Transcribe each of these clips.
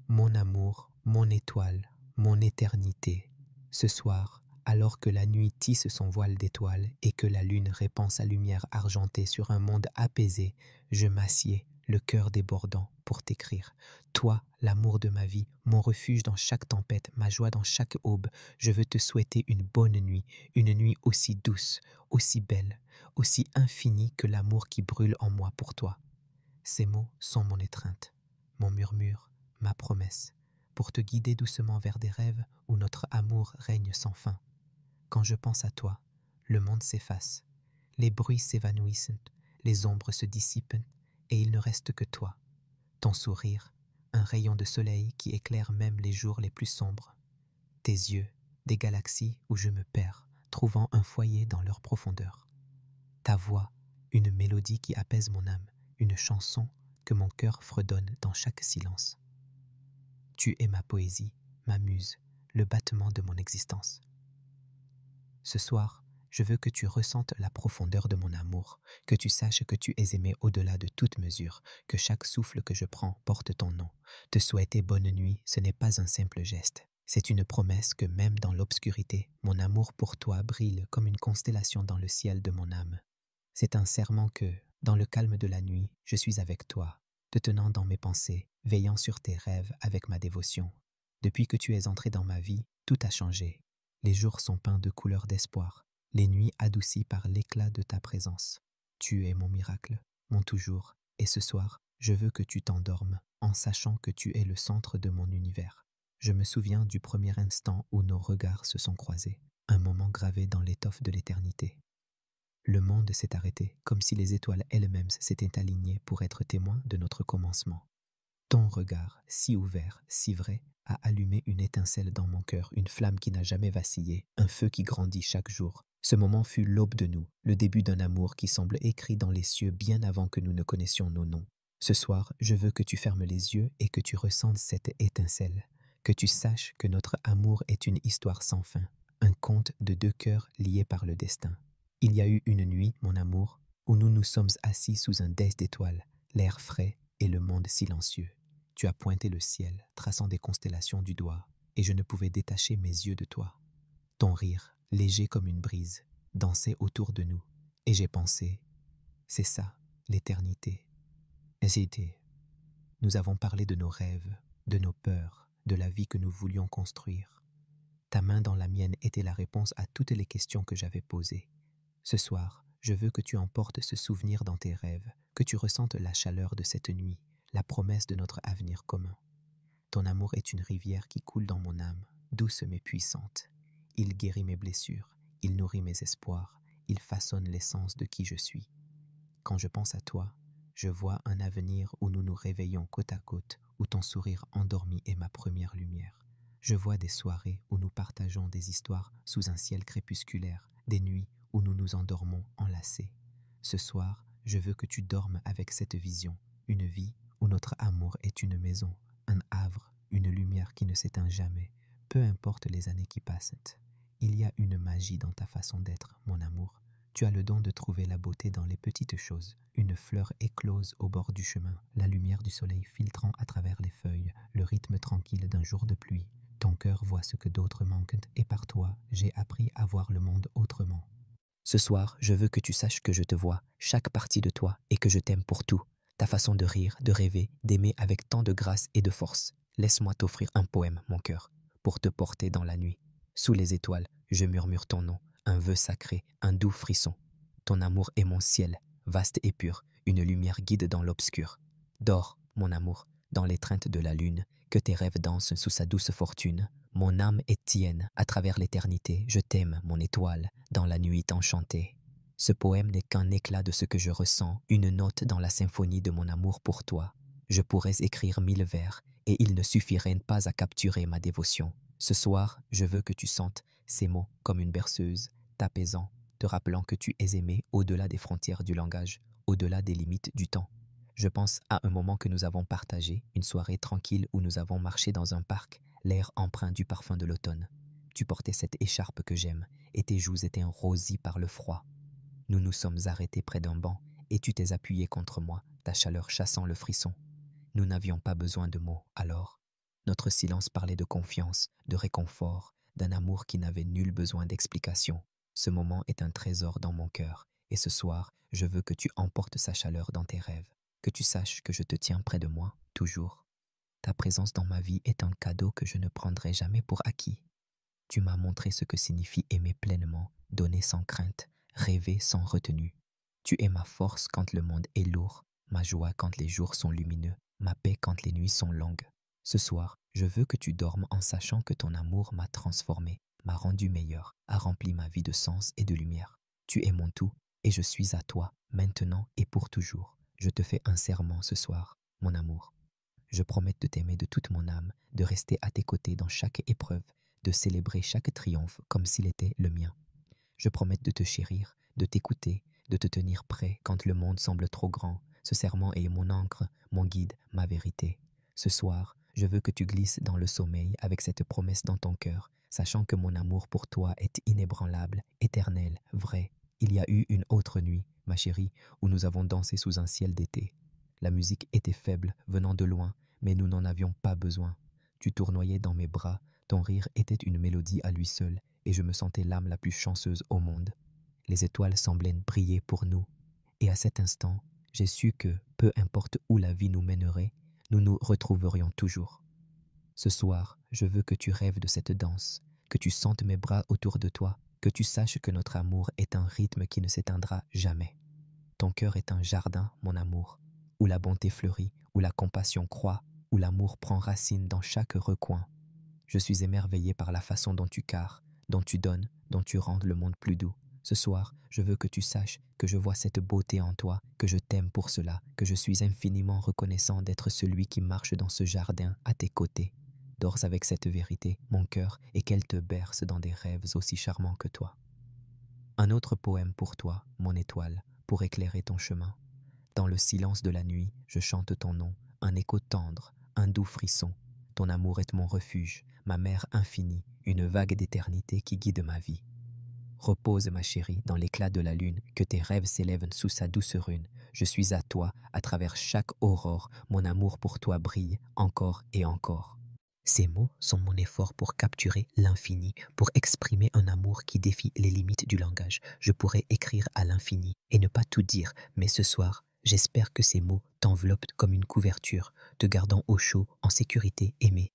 Mon amour, mon étoile, mon éternité. Ce soir, alors que la nuit tisse son voile d'étoiles et que la lune répand sa lumière argentée sur un monde apaisé, je m'assieds, le cœur débordant, pour t'écrire. Toi, l'amour de ma vie, mon refuge dans chaque tempête, ma joie dans chaque aube, je veux te souhaiter une nuit aussi douce, aussi belle, aussi infinie que l'amour qui brûle en moi pour toi. Ces mots sont mon étreinte, mon murmure, ma promesse, pour te guider doucement vers des rêves où notre amour règne sans fin. Quand je pense à toi, le monde s'efface, les bruits s'évanouissent, les ombres se dissipent, et il ne reste que toi, ton sourire, un rayon de soleil qui éclaire même les jours les plus sombres. Tes yeux, des galaxies où je me perds, trouvant un foyer dans leur profondeur. Ta voix, une mélodie qui apaise mon âme, une chanson que mon cœur fredonne dans chaque silence. Tu es ma poésie, ma muse, le battement de mon existence. Ce soir, je veux que tu ressentes la profondeur de mon amour, que tu saches que tu es aimé au-delà de toute mesure, que chaque souffle que je prends porte ton nom. Te souhaiter bonne nuit, ce n'est pas un simple geste. C'est une promesse que même dans l'obscurité, mon amour pour toi brille comme une constellation dans le ciel de mon âme. C'est un serment que, dans le calme de la nuit, je suis avec toi, te tenant dans mes pensées, veillant sur tes rêves avec ma dévotion. Depuis que tu es entré dans ma vie, tout a changé. Les jours sont peints de couleurs d'espoir, les nuits adoucies par l'éclat de ta présence. Tu es mon miracle, mon toujours, et ce soir, je veux que tu t'endormes en sachant que tu es le centre de mon univers. Je me souviens du premier instant où nos regards se sont croisés, un moment gravé dans l'étoffe de l'éternité. Le monde s'est arrêté, comme si les étoiles elles-mêmes s'étaient alignées pour être témoins de notre commencement. Ton regard, si ouvert, si vrai, a allumé une étincelle dans mon cœur, une flamme qui n'a jamais vacillé, un feu qui grandit chaque jour. Ce moment fut l'aube de nous, le début d'un amour qui semble écrit dans les cieux bien avant que nous ne connaissions nos noms. Ce soir, je veux que tu fermes les yeux et que tu ressentes cette étincelle, que tu saches que notre amour est une histoire sans fin, un conte de deux cœurs liés par le destin. Il y a eu une nuit, mon amour, où nous nous sommes assis sous un dais d'étoiles, l'air frais et le monde silencieux. Tu as pointé le ciel, traçant des constellations du doigt, et je ne pouvais détacher mes yeux de toi. Ton rire, léger comme une brise, dansait autour de nous, et j'ai pensé, c'est ça, l'éternité. Hésité. Nous avons parlé de nos rêves, de nos peurs, de la vie que nous voulions construire. Ta main dans la mienne était la réponse à toutes les questions que j'avais posées. Ce soir, je veux que tu emportes ce souvenir dans tes rêves, que tu ressentes la chaleur de cette nuit, la promesse de notre avenir commun. Ton amour est une rivière qui coule dans mon âme, douce mais puissante. Il guérit mes blessures, il nourrit mes espoirs, il façonne l'essence de qui je suis. Quand je pense à toi, je vois un avenir où nous nous réveillons côte à côte, où ton sourire endormi est ma première lumière. Je vois des soirées où nous partageons des histoires sous un ciel crépusculaire, des nuits où nous nous endormons enlacés. Ce soir, je veux que tu dormes avec cette vision, une vie où notre amour est une maison, un havre, une lumière qui ne s'éteint jamais, peu importe les années qui passent. Il y a une magie dans ta façon d'être, mon amour. Tu as le don de trouver la beauté dans les petites choses, une fleur éclose au bord du chemin, la lumière du soleil filtrant à travers les feuilles, le rythme tranquille d'un jour de pluie. Ton cœur voit ce que d'autres manquent et par toi, j'ai appris à voir le monde autrement. Ce soir, je veux que tu saches que je te vois, chaque partie de toi, et que je t'aime pour tout. Ta façon de rire, de rêver, d'aimer avec tant de grâce et de force. Laisse-moi t'offrir un poème, mon cœur, pour te porter dans la nuit. Sous les étoiles, je murmure ton nom, un vœu sacré, un doux frisson. Ton amour est mon ciel, vaste et pur, une lumière guide dans l'obscur. Dors, mon amour, dans l'étreinte de la lune, que tes rêves dansent sous sa douce fortune. Mon âme est tienne, à travers l'éternité, je t'aime, mon étoile, dans la nuit enchantée. Ce poème n'est qu'un éclat de ce que je ressens, une note dans la symphonie de mon amour pour toi. Je pourrais écrire 1000 vers, et ils ne suffiraient pas à capturer ma dévotion. Ce soir, je veux que tu sentes ces mots comme une berceuse, t'apaisant, te rappelant que tu es aimé au-delà des frontières du langage, au-delà des limites du temps. Je pense à un moment que nous avons partagé, une soirée tranquille où nous avons marché dans un parc, l'air empreint du parfum de l'automne. Tu portais cette écharpe que j'aime, et tes joues étaient rosies par le froid. Nous nous sommes arrêtés près d'un banc, et tu t'es appuyé contre moi, ta chaleur chassant le frisson. Nous n'avions pas besoin de mots, alors. Notre silence parlait de confiance, de réconfort, d'un amour qui n'avait nul besoin d'explication. Ce moment est un trésor dans mon cœur, et ce soir, je veux que tu emportes sa chaleur dans tes rêves, que tu saches que je te tiens près de moi, toujours. Ta présence dans ma vie est un cadeau que je ne prendrai jamais pour acquis. Tu m'as montré ce que signifie aimer pleinement, donner sans crainte, rêver sans retenue. Tu es ma force quand le monde est lourd, ma joie quand les jours sont lumineux, ma paix quand les nuits sont longues. Ce soir, je veux que tu dormes en sachant que ton amour m'a transformé, m'a rendu meilleur, a rempli ma vie de sens et de lumière. Tu es mon tout, et je suis à toi, maintenant et pour toujours. Je te fais un serment ce soir, mon amour. Je promets de t'aimer de toute mon âme, de rester à tes côtés dans chaque épreuve, de célébrer chaque triomphe comme s'il était le mien. Je promets de te chérir, de t'écouter, de te tenir prêt quand le monde semble trop grand. Ce serment est mon encre, mon guide, ma vérité. Ce soir, je veux que tu glisses dans le sommeil avec cette promesse dans ton cœur, sachant que mon amour pour toi est inébranlable, éternel, vrai. Il y a eu une autre nuit, ma chérie, où nous avons dansé sous un ciel d'été. La musique était faible, venant de loin, mais nous n'en avions pas besoin. Tu tournoyais dans mes bras, ton rire était une mélodie à lui seul, et je me sentais l'âme la plus chanceuse au monde. Les étoiles semblaient briller pour nous, et à cet instant, j'ai su que, peu importe où la vie nous mènerait, nous nous retrouverions toujours. Ce soir, je veux que tu rêves de cette danse, que tu sentes mes bras autour de toi, que tu saches que notre amour est un rythme qui ne s'éteindra jamais. Ton cœur est un jardin, mon amour, où la bonté fleurit, où la compassion croît, où l'amour prend racine dans chaque recoin. Je suis émerveillé par la façon dont tu carres, dont tu donnes, dont tu rends le monde plus doux. Ce soir, je veux que tu saches que je vois cette beauté en toi, que je t'aime pour cela, que je suis infiniment reconnaissant d'être celui qui marche dans ce jardin à tes côtés. Dors avec cette vérité, mon cœur, et qu'elle te berce dans des rêves aussi charmants que toi. Un autre poème pour toi, mon étoile, pour éclairer ton chemin. Dans le silence de la nuit, je chante ton nom, un écho tendre, un doux frisson. Ton amour est mon refuge, ma mère infinie, une vague d'éternité qui guide ma vie. Repose, ma chérie, dans l'éclat de la lune, que tes rêves s'élèvent sous sa douce rune. Je suis à toi, à travers chaque aurore, mon amour pour toi brille, encore et encore. Ces mots sont mon effort pour capturer l'infini, pour exprimer un amour qui défie les limites du langage. Je pourrais écrire à l'infini et ne pas tout dire, mais ce soir, j'espère que ces mots t'enveloppent comme une couverture, te gardant au chaud, en sécurité, aimé.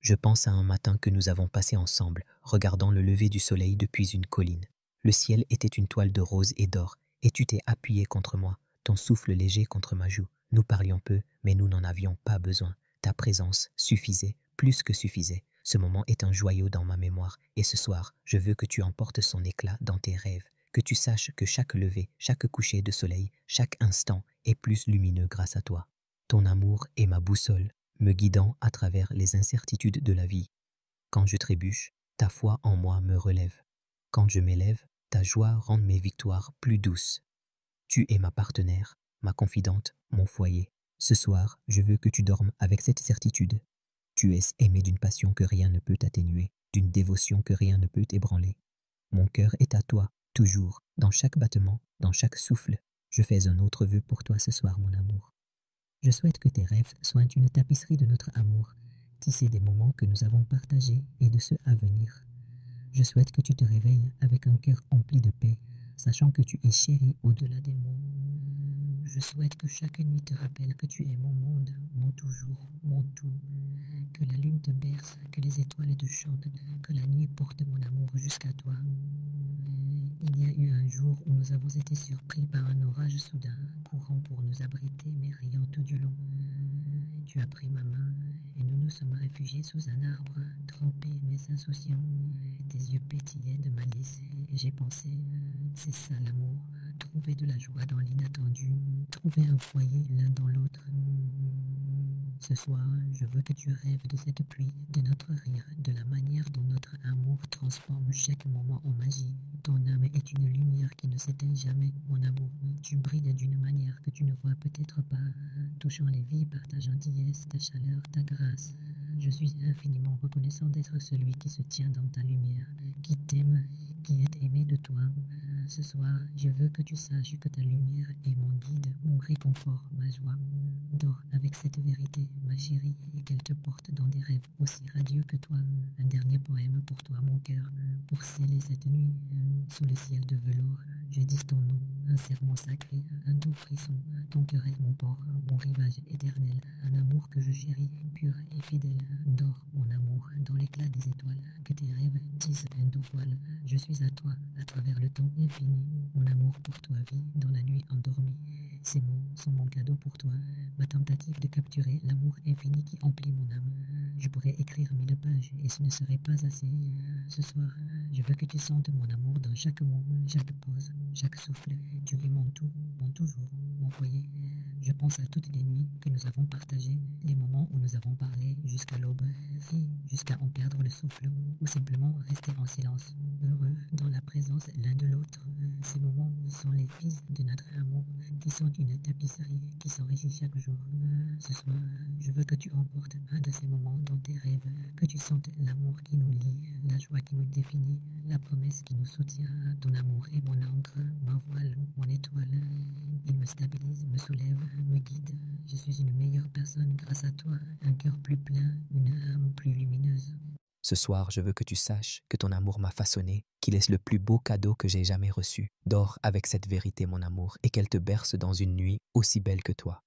Je pense à un matin que nous avons passé ensemble, regardant le lever du soleil depuis une colline. Le ciel était une toile de rose et d'or, et tu t'es appuyé contre moi, ton souffle léger contre ma joue. Nous parlions peu, mais nous n'en avions pas besoin. Ta présence suffisait, plus que suffisait. Ce moment est un joyau dans ma mémoire, et ce soir, je veux que tu emportes son éclat dans tes rêves, que tu saches que chaque lever, chaque coucher de soleil, chaque instant est plus lumineux grâce à toi. Ton amour est ma boussole, me guidant à travers les incertitudes de la vie. Quand je trébuche, ta foi en moi me relève. Quand je m'élève, ta joie rend mes victoires plus douces. Tu es ma partenaire, ma confidente, mon foyer. Ce soir, je veux que tu dormes avec cette certitude. Tu es aimé d'une passion que rien ne peut atténuer, d'une dévotion que rien ne peut ébranler. Mon cœur est à toi, toujours, dans chaque battement, dans chaque souffle. Je fais un autre vœu pour toi ce soir, mon amour. Je souhaite que tes rêves soient une tapisserie de notre amour, tissée des moments que nous avons partagés et de ceux à venir. Je souhaite que tu te réveilles avec un cœur empli de paix, sachant que tu es chéri au-delà des mots. Je souhaite que chaque nuit te rappelle que tu es mon monde, mon toujours, mon tout. Que la lune te berce, que les étoiles te chantent, que la nuit porte mon amour jusqu'à toi. Il y a eu un jour où nous avons été surpris par un orage soudain, courant pour nous abriter mais riant tout du long. Tu as pris ma main et nous nous sommes réfugiés sous un arbre, trempés mais insouciants. Tes yeux pétillaient de malice et j'ai pensé, c'est ça l'amour, trouver de la joie dans l'inattendu, trouver un foyer l'un dans l'autre. Ce soir, je veux que tu rêves de cette pluie, de notre rire, de la manière dont notre amour transforme chaque moment en magie. Ton âme est une lumière qui ne s'éteint jamais, mon amour. Tu brilles d'une manière que tu ne vois peut-être pas, touchant les vies par ta gentillesse, ta chaleur, ta grâce. Je suis infiniment reconnaissant d'être celui qui se tient dans ta lumière, qui t'aime, qui est aimé de toi. Ce soir, je veux que tu saches que ta lumière est mon guide, mon réconfort, ma joie, Dors avec cette vérité, ma chérie, et qu'elle te porte dans des rêves aussi radieux que toi. Un dernier poème pour toi, mon cœur, pour sceller cette nuit sous le ciel de velours. Je dis ton nom, un serment sacré, un doux frisson. Ton cœur est mon port, mon rivage éternel, un amour que je chéris, pur et fidèle. Dors, mon amour, dans l'éclat des étoiles, que tes rêves tissent un doux voile. Je suis à toi, à travers le temps infini. Mon amour pour toi vit dans la nuit endormie. Ces mots sont mon cadeau pour toi, ma tentative de capturer l'amour infini qui emplit mon âme. Je pourrais écrire 1000 pages et ce ne serait pas assez. Ce soir, je veux que tu sentes mon amour dans chaque mot, chaque pause, chaque souffle. Tu es mon tout, mon toujours, mon foyer. Je pense à toutes les nuits que nous avons partagées, les moments où nous avons parlé jusqu'à l'aube, jusqu'à en perdre le souffle, ou simplement rester en silence, heureux dans la présence l'un de l'autre. Ces moments sont les fils de notre amour, qui sont une tapisserie qui s'enrichit chaque jour. Ce soir, je veux que tu emportes un de ces moments dans tes rêves, que tu sentes l'amour qui nous lie, la joie qui nous définit, la promesse qui nous soutient. Ton amour est mon encre, ma voile, mon étoile. Il me stabilise, me soulève, me guide. Je suis une meilleure personne grâce à toi, un cœur plus plein, une âme plus lumineuse. Ce soir, je veux que tu saches que ton amour m'a façonné, qu'il est le plus beau cadeau que j'ai jamais reçu. Dors avec cette vérité, mon amour, et qu'elle te berce dans une nuit aussi belle que toi.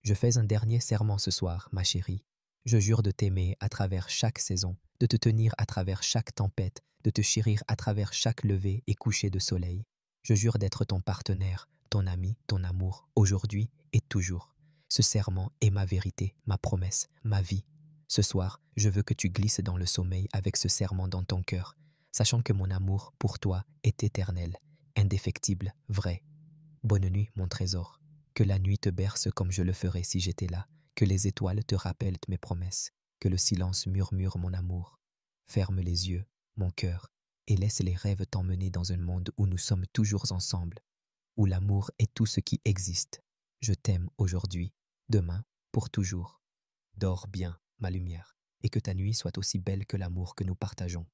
Je fais un dernier serment ce soir, ma chérie. Je jure de t'aimer à travers chaque saison, de te tenir à travers chaque tempête, de te chérir à travers chaque lever et coucher de soleil. Je jure d'être ton partenaire, ton ami, ton amour, aujourd'hui et toujours. Ce serment est ma vérité, ma promesse, ma vie. Ce soir, je veux que tu glisses dans le sommeil avec ce serment dans ton cœur, sachant que mon amour pour toi est éternel, indéfectible, vrai. Bonne nuit, mon trésor. Que la nuit te berce comme je le ferais si j'étais là, que les étoiles te rappellent mes promesses, que le silence murmure mon amour. Ferme les yeux, mon cœur, et laisse les rêves t'emmener dans un monde où nous sommes toujours ensemble, où l'amour est tout ce qui existe. Je t'aime aujourd'hui, demain, pour toujours. Dors bien, ma lumière, et que ta nuit soit aussi belle que l'amour que nous partageons.